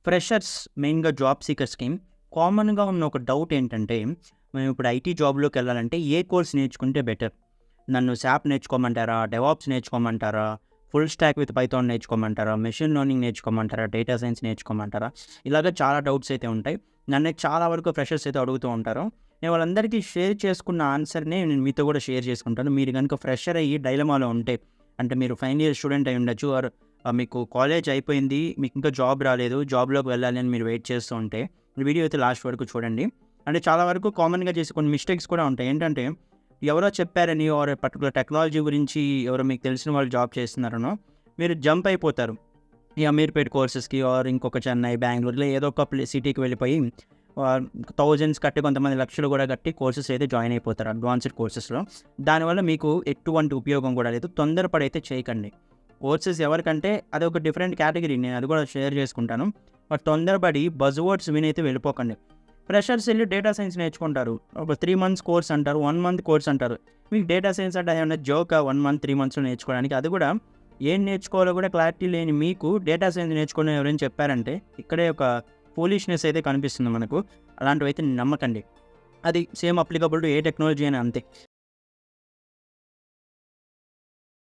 Freshers మెయిన్‌గా job సీకర్స్‌కి కామన్‌గా ఉన్న ఒక డౌట్ ఏంటంటే, మేము ఇప్పుడు ఐటీ జాబ్‌లోకెళ్ళాలంటే ఏ కోర్స్ నేర్చుకుంటే బెటర్? నన్ను సాప్ నేర్చుకోమంటారా? డెవాప్స్ నేర్చుకోమంటారా? ఫుల్ స్టాక్ విత్ పైథాన్ నేర్చుకోమంటారా? మెషిన్ లెర్నింగ్ నేర్చుకోమంటారా? డేటా సైన్స్ నేర్చుకోమంటారా? ఇలాగ చాలా డౌట్స్ అయితే ఉంటాయి. నన్ను చాలా వరకు ఫ్రెషర్స్ అయితే అడుగుతూ ఉంటారు. నేను వాళ్ళందరికీ షేర్ చేసుకున్న ఆన్సర్‌నే నేను మీతో కూడా షేర్ చేసుకుంటాను. మీరు గనుక ఫ్రెషర్ అయ్యి డైలమాలో ఉంటే, అంటే మీరు ఫైనల్ ఇయర్ స్టూడెంట్ అయ్యి ఉండొచ్చు ఆర్ మీకు కాలేజ్ అయిపోయింది. మీకు ఇంకా జాబ్ రాలేదు. జాబ్‌లోకి వెళ్ళాలి అని మీరు వెయిట్ చేస్తూ ఉంటే, ఈ వీడియో అయితే లాస్ట్ వరకు చూడండి. అంటే చాలా వరకు కామన్‌గా చేసే కొన్ని మిస్టేక్స్ కూడా ఉంటాయి. ఏంటంటే, ఎవరో చెప్పారని ఆర్ పర్టిక్యులర్ టెక్నాలజీ గురించి ఎవరో మీకు తెలిసిన వాళ్ళు జాబ్ చేస్తున్నారనో, మీరు జంప్ అయిపోతారు. ఈ అమీర్‌పేట్ కోర్సెస్‌కి ఆర్ ఇంకొక చెన్నై, బెంగుళూరులో ఏదో ఒక సిటీకి వెళ్ళిపోయి థౌసండ్స్ కట్టి కొంతమంది లక్షలు కూడా కట్టి కోర్సెస్ అయితే జాయిన్ అయిపోతారు అడ్వాన్స్డ్ కోర్సెస్‌లో. దానివల్ల మీకు ఎటువంటి ఉపయోగం కూడా లేదు. తొందరపడైతే చేయకండి. కోర్సెస్ ఎవరికంటే అదొక డిఫరెంట్ కేటగిరీ. నేను అది కూడా షేర్ చేసుకుంటాను. బట్ తొందరపడి బజ్ వర్డ్స్ వినైతే వెళ్ళిపోకండి. ఫ్రెషర్స్ ఎళ్లి డేటా సైన్స్ నేర్చుకుంటారు. ఒక 3 మంత్స్ కోర్స్ అంటారు. 1 మంత్ కోర్స్ అంటారు. మీకు డేటా సైన్స్ అంటే ఏమన్నా జోకా 1 మంత్, 3 మంత్స్‌లో నేర్చుకోవడానికి? అది కూడా ఏం నేర్చుకోవాలో కూడా క్లారిటీ లేని మీకు డేటా సైన్స్ నేర్చుకోవడం ఎవరైనా చెప్పారంటే ఇక్కడే ఒక ఫూలిష్‌నెస్ అయితే కనిపిస్తుంది మనకు. అలాంటివైతే నమ్మకండి. అది same applicable to A technology అయినా అంతే.